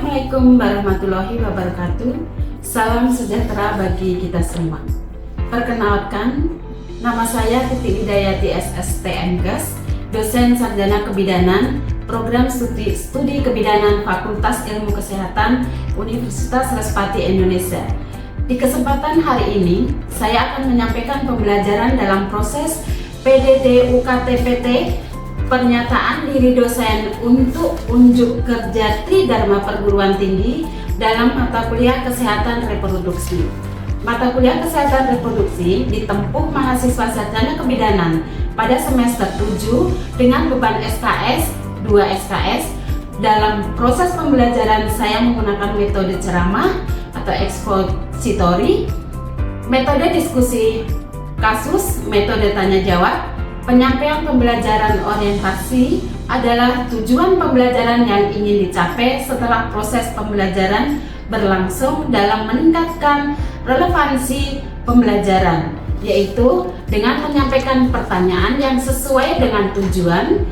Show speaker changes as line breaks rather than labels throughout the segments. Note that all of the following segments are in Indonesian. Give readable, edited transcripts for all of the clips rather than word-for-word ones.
Assalamualaikum warahmatullahi wabarakatuh. Salam sejahtera bagi kita semua. Perkenalkan, nama saya Titi Widayati SSTMKes, dosen sarjana kebidanan, program studi kebidanan Fakultas Ilmu Kesehatan Universitas Respati Indonesia. Di kesempatan hari ini, saya akan menyampaikan pembelajaran dalam proses PDT UKT-PT pernyataan diri dosen untuk unjuk kerja Tridharma Perguruan Tinggi dalam mata kuliah Kesehatan Reproduksi. Mata kuliah Kesehatan Reproduksi ditempuh mahasiswa sarjana kebidanan pada semester 7 dengan beban SKS 2 SKS. Dalam proses pembelajaran saya menggunakan metode ceramah atau expository, metode diskusi kasus, metode tanya jawab. Penyampaian pembelajaran orientasi adalah tujuan pembelajaran yang ingin dicapai setelah proses pembelajaran berlangsung dalam meningkatkan relevansi pembelajaran, yaitu dengan menyampaikan pertanyaan yang sesuai dengan tujuan,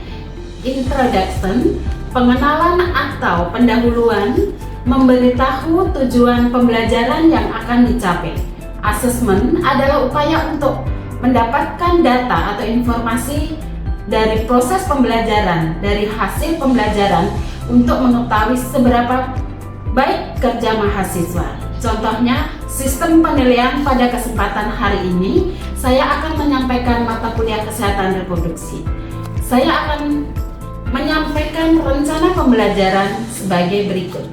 introduction, pengenalan atau pendahuluan, memberitahu tujuan pembelajaran yang akan dicapai. Assessment adalah upaya untuk mendapatkan data atau informasi dari proses pembelajaran, dari hasil pembelajaran untuk mengetahui seberapa baik kerja mahasiswa. Contohnya, sistem penilaian pada kesempatan hari ini, saya akan menyampaikan mata kuliah Kesehatan Reproduksi. Saya akan menyampaikan rencana pembelajaran sebagai berikut.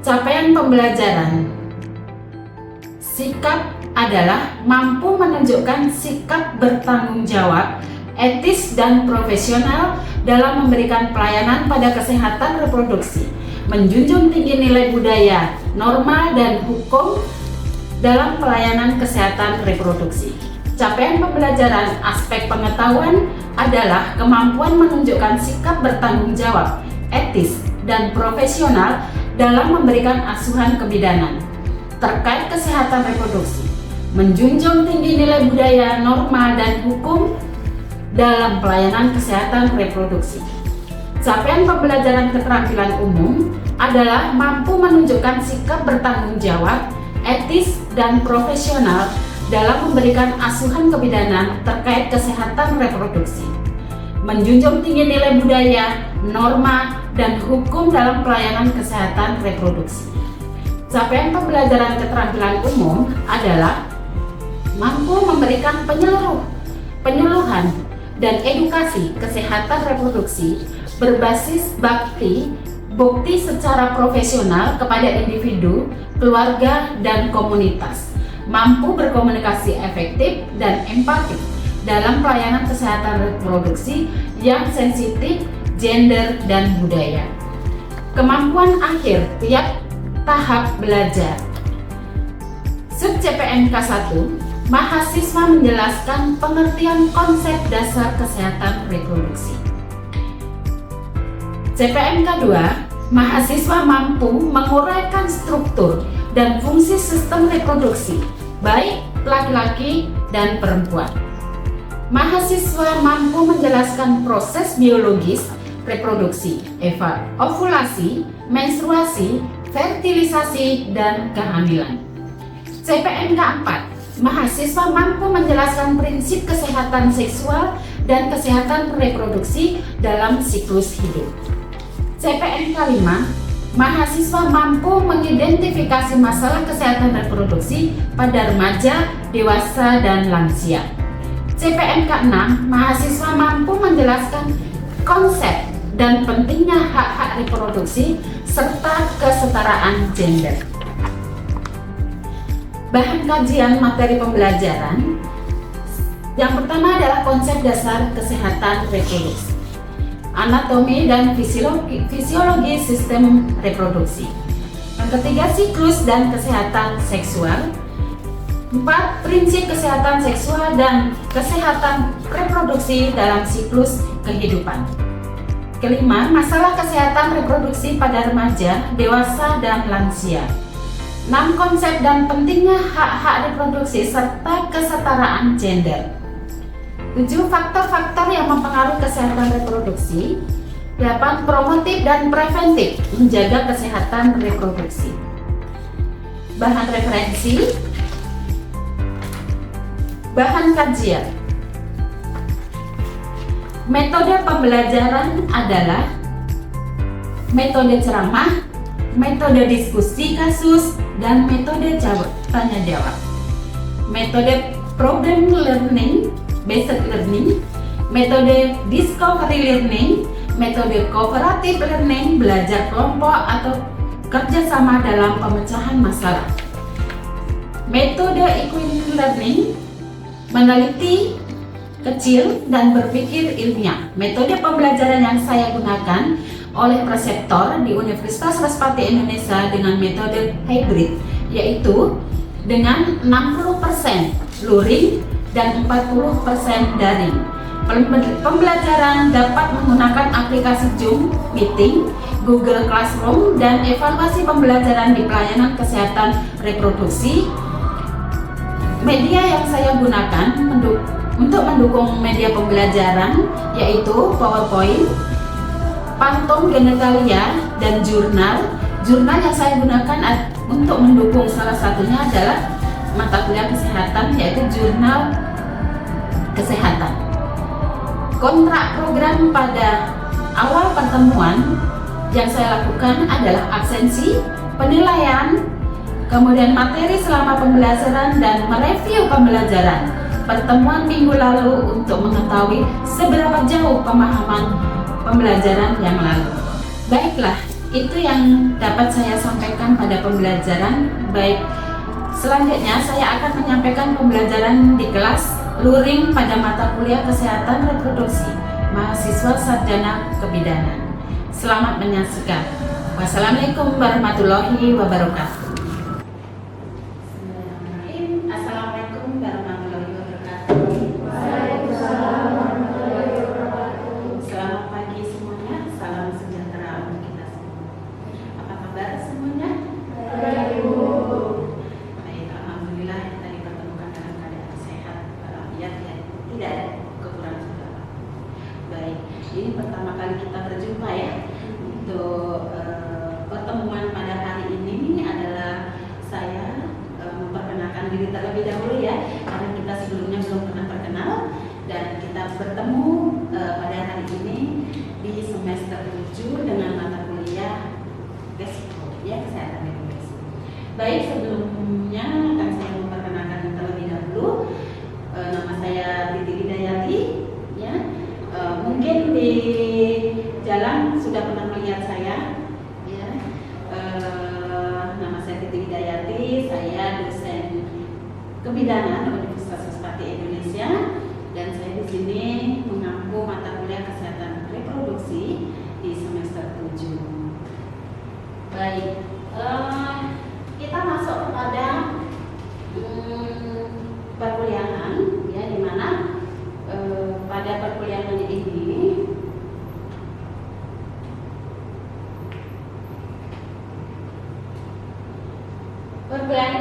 Capaian pembelajaran. Sikap adalah mampu menunjukkan sikap bertanggung jawab, etis dan profesional dalam memberikan pelayanan pada kesehatan reproduksi, menjunjung tinggi nilai budaya, norma dan hukum dalam pelayanan kesehatan reproduksi. Capaian pembelajaran aspek pengetahuan adalah kemampuan menunjukkan sikap bertanggung jawab, etis dan profesional dalam memberikan asuhan kebidanan terkait kesehatan reproduksi, menjunjung tinggi nilai budaya, norma, dan hukum dalam pelayanan kesehatan reproduksi. Capaian pembelajaran keterampilan umum adalah mampu menunjukkan sikap bertanggung jawab, etis, dan profesional dalam memberikan asuhan kebidanan terkait kesehatan reproduksi, menjunjung tinggi nilai budaya, norma, dan hukum dalam pelayanan kesehatan reproduksi. Capaian pembelajaran keterampilan umum adalah mampu memberikan penyuluhan dan edukasi kesehatan reproduksi berbasis bukti secara profesional kepada individu, keluarga, dan komunitas, mampu berkomunikasi efektif dan empatik dalam pelayanan kesehatan reproduksi yang sensitif, gender, dan budaya. Kemampuan akhir tiap tahap belajar. Sub CPNK 1, mahasiswa menjelaskan pengertian konsep dasar kesehatan reproduksi. CPNK 2, mahasiswa mampu menguraikan struktur dan fungsi sistem reproduksi, baik laki-laki dan perempuan. Mahasiswa mampu menjelaskan proses biologis reproduksi, ovulasi, menstruasi, fertilisasi, dan kehamilan. CPNK 4, mahasiswa mampu menjelaskan prinsip kesehatan seksual dan kesehatan reproduksi dalam siklus hidup. CPNK 5, mahasiswa mampu mengidentifikasi masalah kesehatan reproduksi pada remaja, dewasa, dan lansia. CPNK 6, mahasiswa mampu menjelaskan konsep dan pentingnya hak-hak reproduksi serta kesetaraan gender. Bahan kajian materi pembelajaran. Yang pertama adalah konsep dasar kesehatan reproduksi, anatomi dan fisiologi sistem reproduksi. Yang ketiga, siklus dan kesehatan seksual. 4. Prinsip kesehatan seksual dan kesehatan reproduksi dalam siklus kehidupan. Kelima, masalah kesehatan reproduksi pada remaja, dewasa, dan lansia. 6. Konsep dan pentingnya hak-hak reproduksi serta kesetaraan gender. 7. Faktor-faktor yang mempengaruhi kesehatan reproduksi. 8. Promotif dan preventif, menjaga kesehatan reproduksi. Bahan referensi, bahan kajian. Metode pembelajaran adalah metode ceramah, metode diskusi kasus, dan metode tanya jawab. Metode problem learning, based learning, metode discovery learning, metode cooperative learning, belajar kelompok atau kerjasama dalam pemecahan masalah. Metode equine learning, meneliti kecil dan berpikir ilmiah. Metode pembelajaran yang saya gunakan oleh preseptor di Universitas Respati Indonesia dengan metode hybrid, yaitu dengan 60% luring dan 40% daring. Pembelajaran dapat menggunakan aplikasi Zoom, Meeting, Google Classroom, dan evaluasi pembelajaran di pelayanan kesehatan reproduksi. Media yang saya gunakan untuk mendukung media pembelajaran yaitu PowerPoint, Phantom Genitalia, dan jurnal. Jurnal yang saya gunakan untuk mendukung salah satunya adalah mata kuliah kesehatan, yaitu jurnal kesehatan. Kontrak program pada awal pertemuan yang saya lakukan adalah absensi, penilaian, kemudian materi selama pembelajaran, dan mereview pembelajaran. Pertemuan minggu lalu untuk mengetahui seberapa jauh pemahaman pembelajaran yang lalu. Baiklah, itu yang dapat saya sampaikan pada pembelajaran. Baik, selanjutnya saya akan menyampaikan pembelajaran di kelas luring pada mata kuliah kesehatan reproduksi mahasiswa sarjana kebidanan. Selamat menyaksikan. Wassalamualaikum warahmatullahi wabarakatuh. Assalamualaikum warahmatullahi wabarakatuh.
Waalaikumsalam warahmatullahi wabarakatuh.
Selamat pagi semuanya. Salam sejahtera untuk kita semua. Apa kabar semuanya?
Baik, Bu.
Baik, alhamdulillah tadi pertemukan dalam keadaan sehat walafiat, ya, tidak ada kekurangan segala. Baik, ini pertama kali kita berjumpa ya. Untuk pertemuan pada hari ini adalah saya memperkenalkan diri terlebih dahulu ya, karena kita sebelumnya belum pernah terkenal, dan kita bertemu pada hari ini di semester 7 dengan mata kuliah kesehatan reproduksi. Baik, sebelumnya akan saya memperkenalkan terlebih dahulu. Nama saya Titi Hidayati ya. Mungkin di jalan sudah pernah melihat saya ya. Nama saya Titi Hidayati, saya dosen kebidanan Universitas Respati Indonesia, dan saya di sini mengampu mata kuliah kesehatan reproduksi di semester 7. Baik, kita masuk kepada perkuliahan ya, di mana pada perkuliahan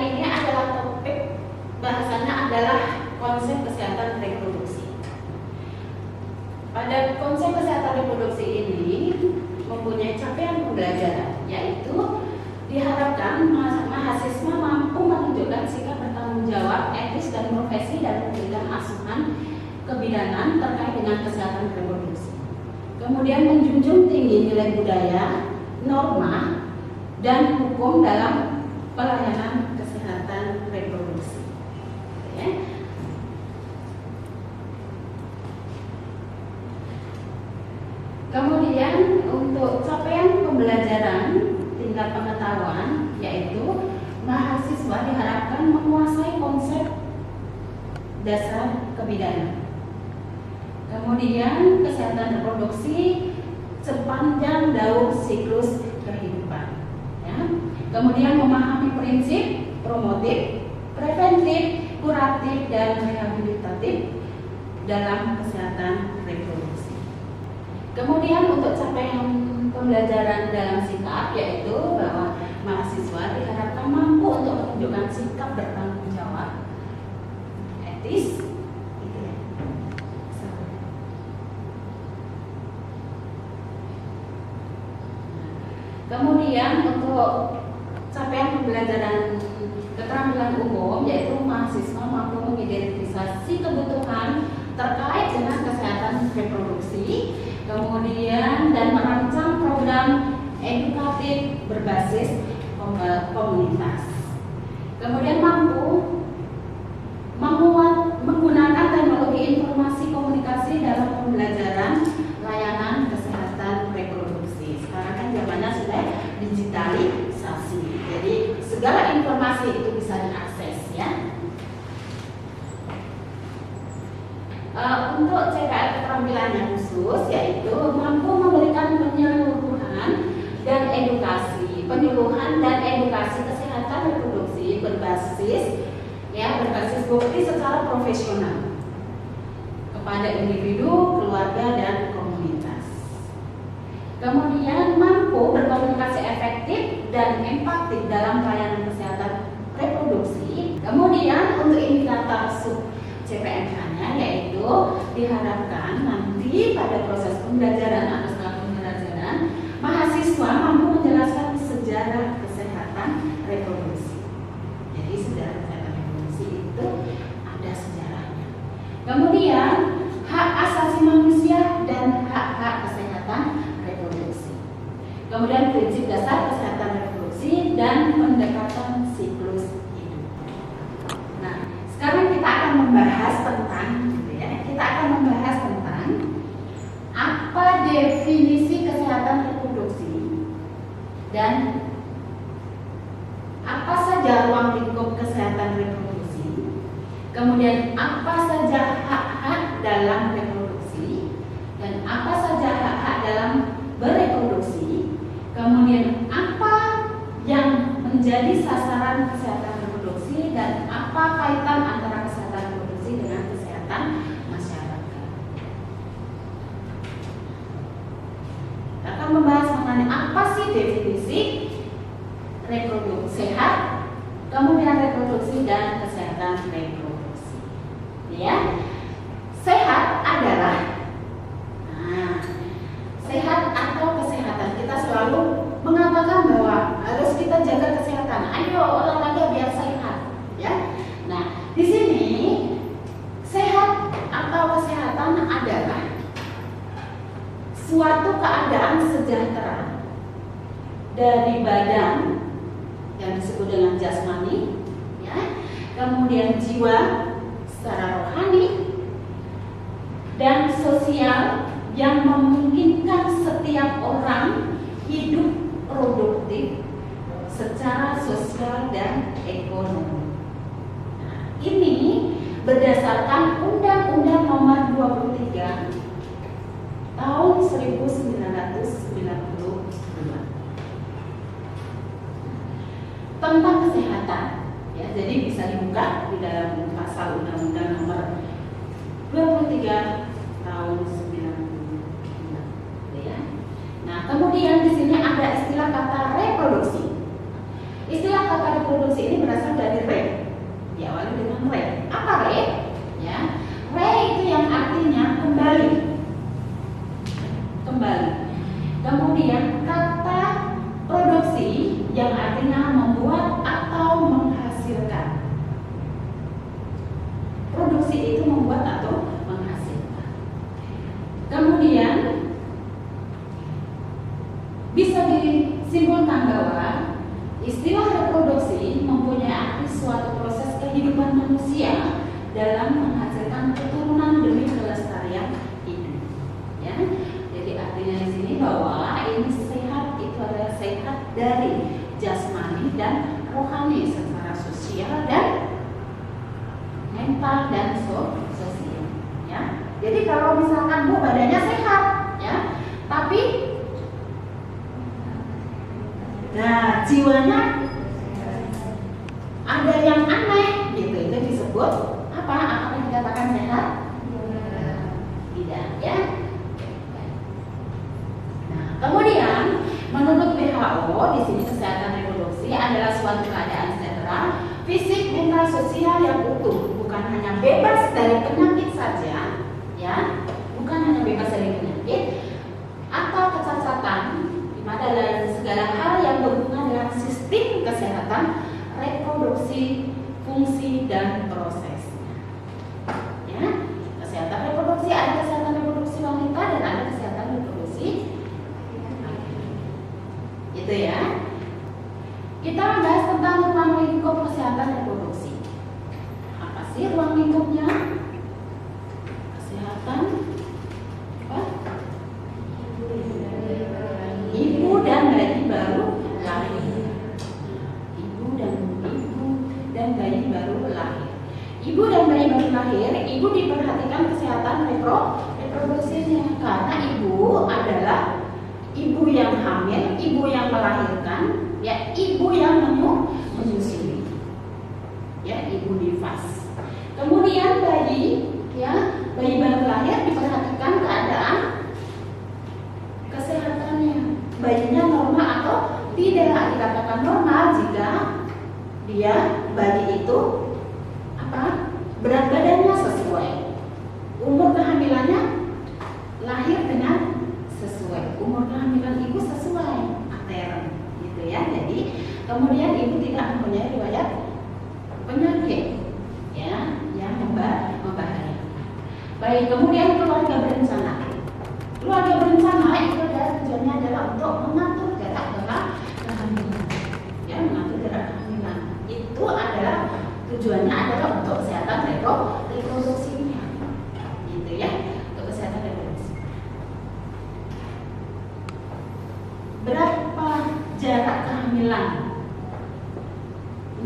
ini adalah topik bahasannya adalah konsep kesehatan reproduksi. Pada konsep kesehatan reproduksi ini mempunyai capaian pembelajaran, yaitu diharapkan mahasiswa mampu menunjukkan sikap bertanggung jawab, etis, dan profesi dalam memberikan asuhan kebidanan terkait dengan kesehatan reproduksi. Kemudian menjunjung tinggi nilai budaya, norma, dan hukum dalam pelayanan kesehatan reproduksi. Ya. Kemudian untuk capaian pembelajaran tingkat pengetahuan, yaitu mahasiswa diharapkan menguasai konsep dasar kebidanan. Kemudian kesehatan reproduksi sepanjang daur siklus kehidupan. Ya. Kemudian memahami prinsip promotif, preventif, kuratif, dan rehabilitatif dalam kesehatan reproduksi. Kemudian untuk capaian pembelajaran dalam sikap, yaitu bahwa mahasiswa diharapkan mampu untuk menunjukkan sikap bertanggung jawab, etis, Kemudian untuk capaian pembelajaran keterampilan umum, yaitu mahasiswa mampu mengidentifikasi kebutuhan terkait dengan kesehatan reproduksi, kemudian dan merancang program edukatif berbasis komunitas. Kemudian mampu menggunakan teknologi informasi komunikasi dalam pembelajaran layanan kesehatan reproduksi. Sekarang kan zamannya sudah digitalisasi, jadi segala informasi itu bisa diakses ya. Untuk CPR keterampilan yang khusus, yaitu mampu memberikan penyuluhan dan edukasi kesehatan reproduksi berbasis bukti secara profesional kepada individu, keluarga, dan komunitas. Kemudian mampu berkomunikasi efektif dan empatik dalam pelayanan kesehatan reproduksi. Kemudian untuk indikator sub CPNH-nya, yaitu diharapkan nanti pada proses pembelajaran atau setelah pembelajaran mahasiswa mampu menjelaskan sejarah kesehatan reproduksi. Jadi sejarah kesehatan reproduksi itu ada sejarahnya. Kemudian hak asasi manusia dan hak-hak kesehatan reproduksi. Kemudian prinsip dasar kesehatan reproduksi dan pendekatan siklus hidup. Nah, sekarang kita akan membahas tentang apa definisi kesehatan reproduksi dan apa saja ruang lingkup kesehatan reproduksi. Kemudian apa saja hak-hak dalam reproduksi dan apa saja hak-hak dalam bereproduksi. Kemudian apa yang menjadi sasaran kesehatan reproduksi dan apa kaitan antara kesehatan reproduksi dengan kesehatan masyarakat. Kita akan membahas mengenai apa sih definisi reproduksi sehat, kemudian reproduksi dan kesehatan reproduksi. Ya, sehat adalah sehat atau kesehatan. Kita selalu mengatakan bahwa harus kita jaga kesehatan. Ayo olahraga biar sehat, ya. Nah, di sini sehat atau kesehatan adalah suatu keadaan sejahtera dari badan yang disebut dengan jasmani, ya. Kemudian jiwa secara rohani dan sosial yang memungkinkan setiap orang hidup produktif secara sosial dan ekonomi. Nah, ini berdasarkan Undang-Undang Nomor 23 Tahun 1992 tentang kesehatan. Ya, jadi bisa dibuka di dalam pasal Undang-Undang Nomor 23 Tahun 1992. Ya. Nah, kemudian di sini ada istilah kata reproduksi. Istilah kata reproduksi ini berasal dari re. Diawali dengan re. Apa re? Ya, re itu yang artinya kembali. Kemudian kata produksi yang artinya membuat atau menghasilkan. Produksi itu membuat atau menghasilkan. Kemudian bisa disimpulkan bahwa istilah reproduksi mempunyai arti suatu proses kehidupan manusia dalam menghasilkan keturunan demi kelestarian hidup. Ya, jadi artinya di sini bahwa ini sehat itu adalah sehat dari jasmani dan rohani secara sosial dan mental dan sosial. Ya, jadi kalau misalkan Bu badannya sehat, ya, tapi nah jiwanya ada yang aneh, gitu, itu disebut apa? Apa yang dikatakan sehat? Tidak, ya. Nah, kemudian menurut WHO di sini kesehatan reproduksi adalah suatu keadaan sejahtera fisik, mental, sosial yang utuh, bukan hanya bebas dari penyakit saja, ya, bukan hanya bebas dari penyakit atau kecacatan, di mana dalam segala hal yang berhubungan dengan sistem kesehatan reproduksi, fungsi dan prosesnya. Ya, kesehatan reproduksi, ada kesehatan reproduksi wanita dan ada kesehatan reproduksi laki-laki. Gitu ya. Kita membahas tentang ruang lingkup kesehatan reproduksi. Apa sih ruang lingkupnya? Kesehatan apa? Ibu dan bayi baru lahir. Ibu dan bayi baru lahir. Ibu dan bayi baru lahir, ibu diperhatikan kesehatan reproduksinya karena ibu adalah ibu yang hamil, ibu yang melahirkan, ya, ibu yang menyusui, ya, ibu nifas. Kemudian bayi, ya, bayi baru lahir diperhatikan keadaan kesehatannya, bayinya normal atau tidak. Dikatakan normal jika dia bayi itu apa? Berat badannya sesuai, umur kehamilannya lahir dengan sesuai, umur kehamilan ibu sesuai ateren, gitu ya. Jadi kemudian ibu tidak mempunyai riwayat penyakit, ya, yang membahayakan. Baik, kemudian keluarga berencana. Keluarga berencana itu tujuannya adalah untuk mengatur jarak kehamilan, ya, mengatur jarak kehamilan. Itu adalah tujuannya adalah untuk kesehatan reproduksinya, gitu ya, untuk kesehatan reproduksi. Berapa jarak kehamilan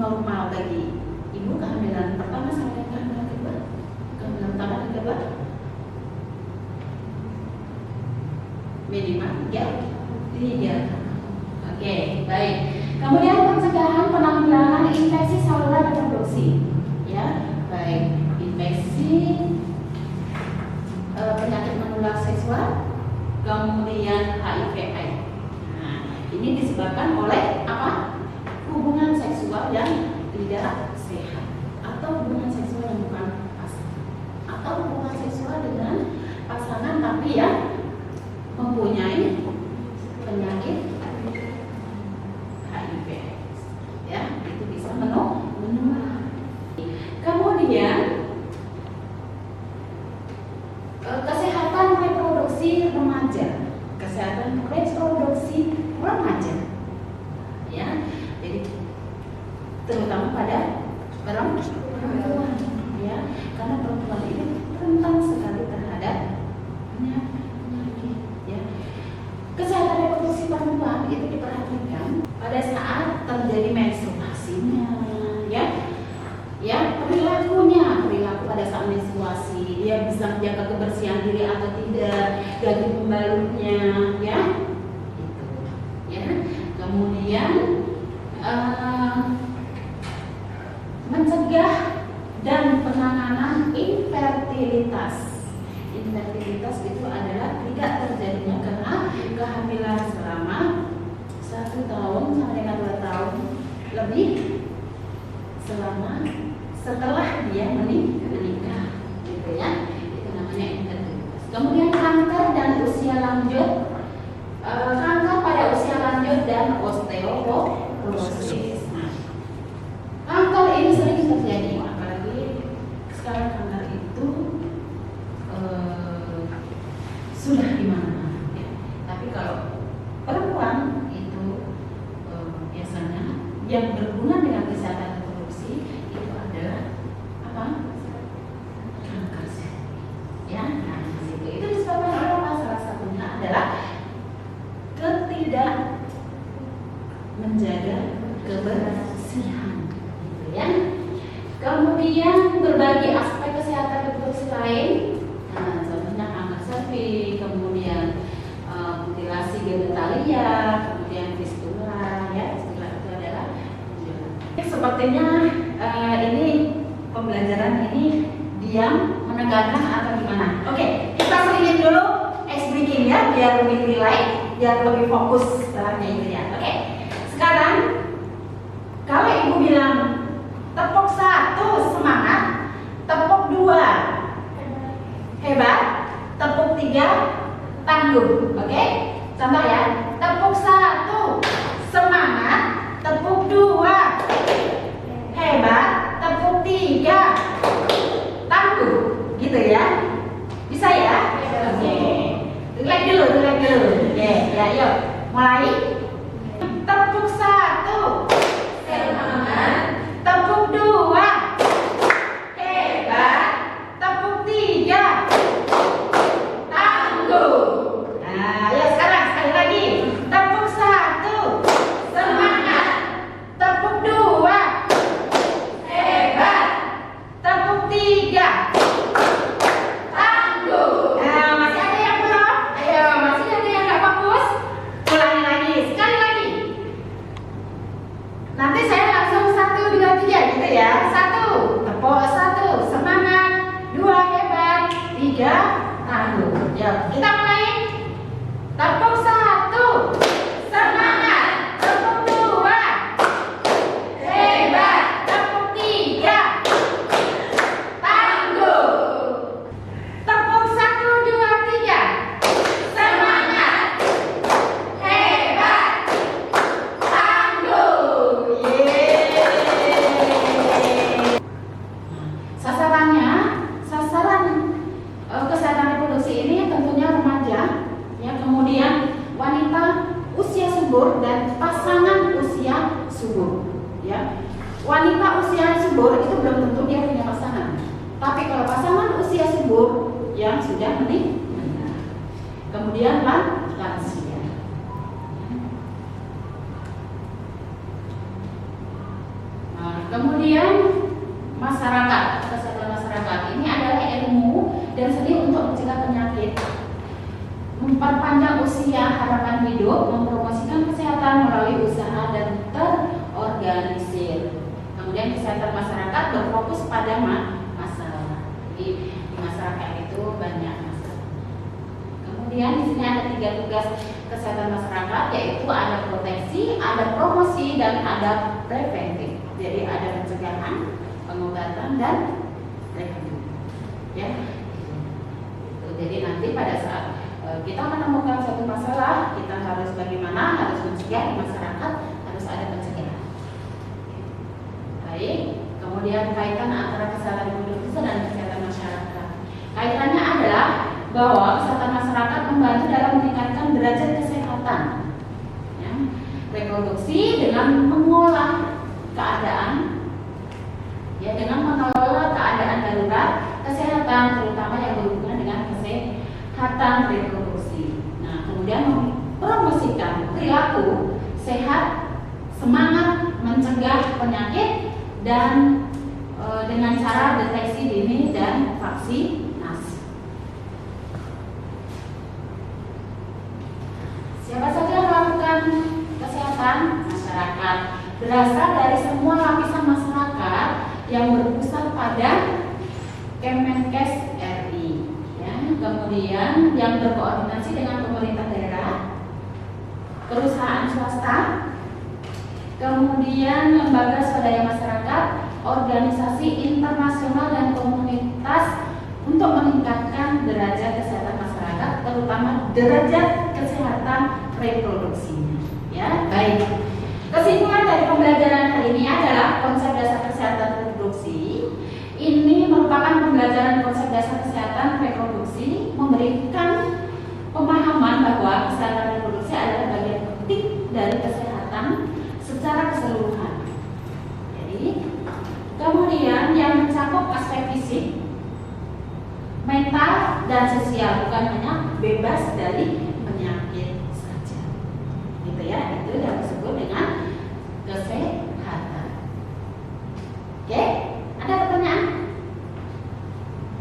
normal bagi ibu kehamilan pertama sampai kehamilan kedua? Kehamilan pertama dan kedua minimal 3. Oke, baik. Kemudian pencegahan penanggulangan infeksi saluran reproduksi, ya, baik infeksi penyakit menular seksual, kemudian HIV/AIDS. Nah, ini disebabkan oleh apa? Hubungan seksual yang tidak sehat atau hubungan seksual yang bukan pasangan atau hubungan seksual dengan pasangan tapi yang mempunyai penyakit HIV/AIDS, ya, itu bisa menular. Kemudian kesehatan reproduksi remaja, kesehatan reproduksi remaja, ya, jadi terutama pada perempuan, ya, karena perempuan ini rentan sekali terhadap penyakit, ya. Kesehatan reproduksi perempuan itu diperhatikan pada saat terjadi menstruasinya, ya, perilaku pada saat menstruasi, dia bisa menjaga kebersihan diri atau tidak, ganti pembalutnya, ya, itu, ya. Kemudian mencegah dan penanganan infertilitas. Infertilitas itu adalah tidak terjadinya karena kehamilan selama 1 tahun sampai dengan 2 tahun lebih setelah dia menikah, gitu ya. Itu namanya infertilitas. Kemudian kanker dan usia lanjut, kanker pada usia lanjut dan osteoporosis. Nah, kanker ini sering terjadi, apalagi sekarang kanker itu sudah di mana-mana, ya. Tapi kalau perempuan itu biasanya yang berhubungan dengan kesehatan reproduksi itu adalah apa? Kanker sel, ya. Nah, itu disebabkan oleh apa? Salah satunya adalah ketidak menjaga kebersihan, gitu ya. Kemudian berbagai aspek kesehatan reproduksi lain, nah, contohnya kanker serviks, kemudian mutilasi genitalia, kemudian fistula, ya. Fistula itu adalah sepertinya ini pembelajaran ini diam, menegangkan atau gimana? Oke, kita selidiki dulu ice breaking, ya, biar lebih relate, biar lebih fokus setelahnya itu, ya. Oke, sekarang kalau ibu bilang tepuk 1 semangat, tepuk 2 hebat, tepuk 3 tangguh. Oke, contoh ya. Tepuk 1. Semangat. Tepuk 2. Hebat. Tepuk 3. Tangguh. Gitu ya. Bisa ya? Oke. Relax dulu. Oke, ya yuk. Mulai. Tepuk 1. Semangat. Tepuk 2. Hebat. Tepuk 3. Tangguh. Nah, ya sekarang sekali lagi. Tepuk 1. Semangat. Tepuk 2. Hebat. Tepuk 3. Tangguh. Nah, masih ada yang belum? Ayo, masih ada yang nggak fokus? Ulangi lagi, sekali lagi. Nanti saya langsung 1, 2, 3 gitu ya. 1. Tepuk 1. Semangat. 2. Hebat. 3. Tangguh. Yuk, kita mulai. Tepuk 1. Semangat. Tepuk 2. Hebat. Tepuk 3. Tangguh. Tepuk 1, 2, 3. Semangat. Hebat. Tangguh. Yeay. Sasaran kesehatan reproduksi ini tentunya remaja, ya, kemudian wanita usia subur dan pasangan usia subur, ya. Wanita usia subur itu belum tentu dia punya pasangan, tapi kalau pasangan usia subur yang sudah menikah, kemudian lansia. Nah, kemudian masyarakat, kesehatan masyarakat ini adalah ilmu dan seni untuk mencegah penyakit, memperpanjang usia harapan hidup, mempromosikan kesehatan melalui usaha dan terorganisir. Kemudian kesehatan masyarakat berfokus pada masalah. Di masyarakat itu banyak masalah. Kemudian di sini ada 3 tugas kesehatan masyarakat, yaitu ada proteksi, ada promosi, dan ada preventif. Jadi ada pencegahan, pengobatan, dan preventif. Ya. Jadi nanti pada saat kita menemukan suatu masalah, kita harus bagaimana, harus mencegah di masyarakat, harus ada pencegahan. Baik, kemudian kaitan antara kesehatan reproduksi dan kesehatan masyarakat. Kaitannya adalah bahwa kesehatan masyarakat membantu dalam meningkatkan derajat kesehatan, ya, reproduksi dengan mengolah keadaan, ya, dengan mengelola keadaan darurat kesehatan, terutama yang berhubungan dengan kesehatan reproduksi. Nah, kemudian mempromosikan perilaku sehat, semangat mencegah penyakit, dan dengan cara deteksi dini dan vaksinasi. Siapa saja yang melakukan kesehatan masyarakat? Berasal dari semua lapisan masyarakat yang berpusat pada Kemenkes RI, ya. Kemudian yang berkoordinasi dengan pemerintah daerah, perusahaan swasta, kemudian lembaga swadaya masyarakat, organisasi internasional, dan komunitas untuk meningkatkan derajat kesehatan masyarakat, terutama derajat kesehatan reproduksinya. Ya, baik. Kesimpulan dari pembelajaran hari ini adalah konsep dasar kesehatan reproduksi. Ini merupakan pembelajaran konsep dasar kesehatan reproduksi, memberikan pemahaman bahwa kesehatan reproduksi adalah bagian penting dari kesehatan secara keseluruhan. Jadi, kemudian yang mencakup aspek fisik, mental, dan sosial, bukan hanya bebas dari penyakit saja. Gitu ya, itu yang disebut dengan kesehatan. Oke, ada pertanyaan?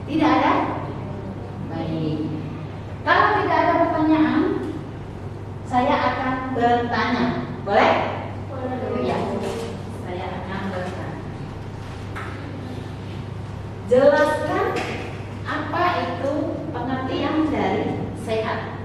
Tidak ada? Baik. Kalau tidak ada pertanyaan, saya akan bertanya. Boleh? Ya, saya akan bertanya. Jelaskan apa itu pengertian dari sehat.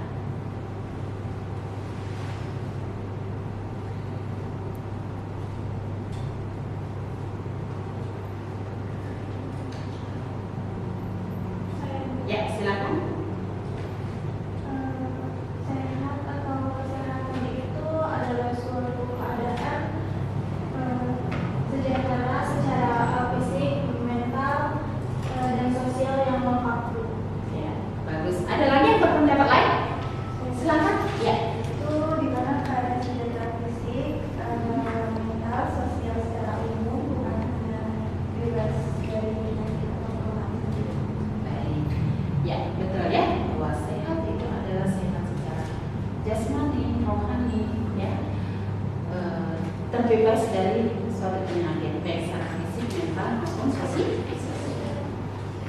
bebas dari suatu penyakit baik secara fisik, mental maupun sosial.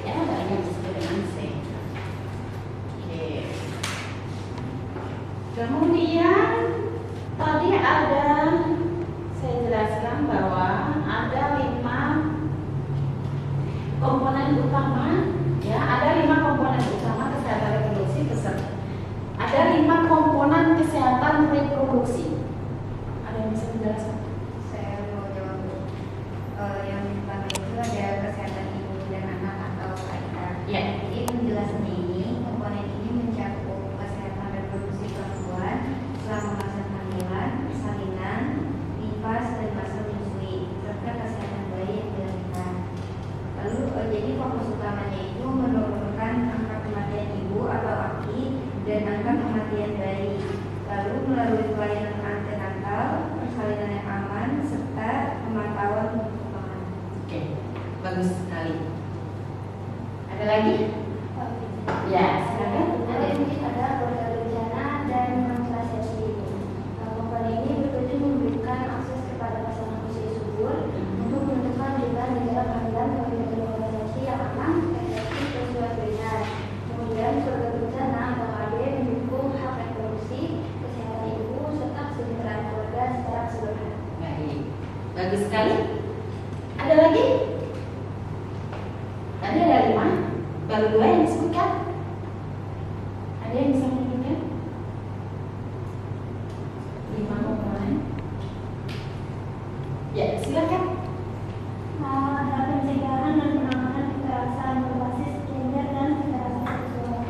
Ya, banyak disebut dengan sehat. Oke. Kemudian tadi ada, saya jelaskan bahwa ada 5 komponen utama, ya, ada 5 komponen utama kesehatan reproduksi peserta. Ada 5 komponen kesehatan reproduksi. Ada yang bisa menjelaskan?
Saya mau jawab dulu. Yang pertama itu ada kesehatan ibu dan anak atau KIA.
Ya.
Jadi penjelasannya ini, komponen ini mencakup kesehatan reproduksi perempuan selama masa kehamilan, persalinan, nifas dan masa menyusui, serta kesehatan bayi yang dilahirkan. Lalu jadi fokus utamanya itu menurunkan angka kematian ibu atau AKI dan angka kematian bayi. Lalu melalui pelayanan antenatal, persalinan yang aman, serta pemantauan perkembangan.
Oke, bagus sekali. Ada lagi? Ya, silakan.
Ada keluarga berencana dan kontrasepsi. Komponen ini bertujuan memberikan akses kepada pasangan usia subur untuk menentukan jumlah negara kehamilan melalui kontrasepsi yang aman, efektif, dan sesuai benar. Kemudian keluarga berencana atau KB mendukung hak reproduksi, kesehatan ibu, serta kesejahteraan keluarga secara keseluruhan.
Baik, bagus sekali. Ada lagi? Tadi ada 5, baru 2 yang disebutkan. Ada yang bisa menyebutkan? 5 komponen. Ya, silakan.
Ada pencegahan dan penanganan kekerasan berbasis gender dan kekerasan seksual.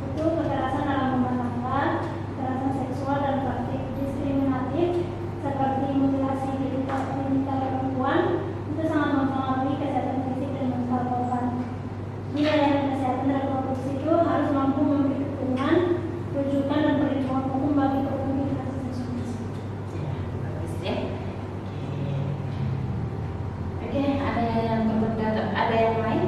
Itu kekerasan dalam rumah tangga, kekerasan seksual dan praktik diskriminatif seperti mutilasi genital perempuan itu sangat mempengaruhi kesehatan fisik dan mental korban. Di layanan kesehatan reproduksi itu harus mampu memberi dukungan, rujukan dan perlindungan hukum bagi korban kekerasan seksual.
Ya, bagus ya. Oke, ada yang berbeda, ada yang lain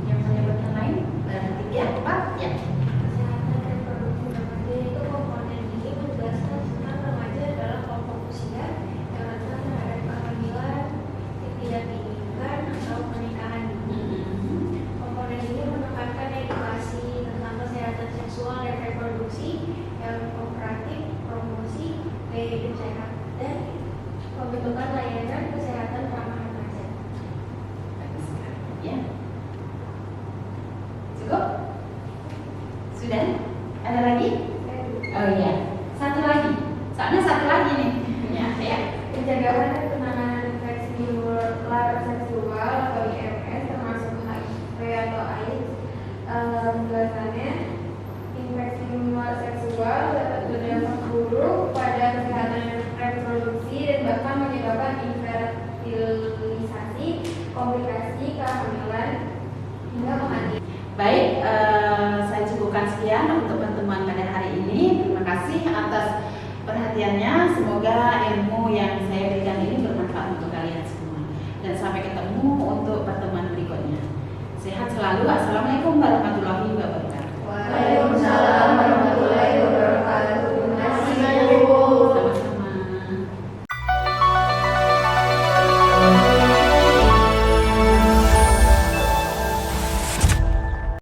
yang menyebutkan lain? Dari 3, 4, ya.
Kesehatan reproduksi remaja itu komponen ini menjelaskan tentang remaja dalam kelompok usia yang rentan terhadap kehamilan, tidak diinginkan atau pernikahan dini. Komponen ini menekankan edukasi tentang kesehatan seksual dan reproduksi yang kooperatif, promosi gaya hidup sehat, dan pembentukan layanan kesehatan ramah remaja.
Bagus sekali. Ya. Cukup? Sudah? Ada lagi? Oh iya. Satu lagi. Soalnya satu lagi nih. Ya, ya.
Pencegahan dan penanganan infeksi menular seksual atau IMS termasuk HIV atau AIDS. Penjelasannya, infeksi menular seksual dapat berdampak buruk pada kesehatan reproduksi dan bahkan menyebabkan infertilisasi, komplikasi kehamilan hingga kematian.
Baik, saya cukupkan sekian untuk pertemuan pada hari ini. Terima kasih atas perhatiannya. Semoga ilmu yang saya berikan ini bermanfaat untuk kalian semua. Dan sampai ketemu untuk pertemuan berikutnya. Sehat selalu. Assalamualaikum warahmatullahi wabarakatuh.
Waalaikumsalam.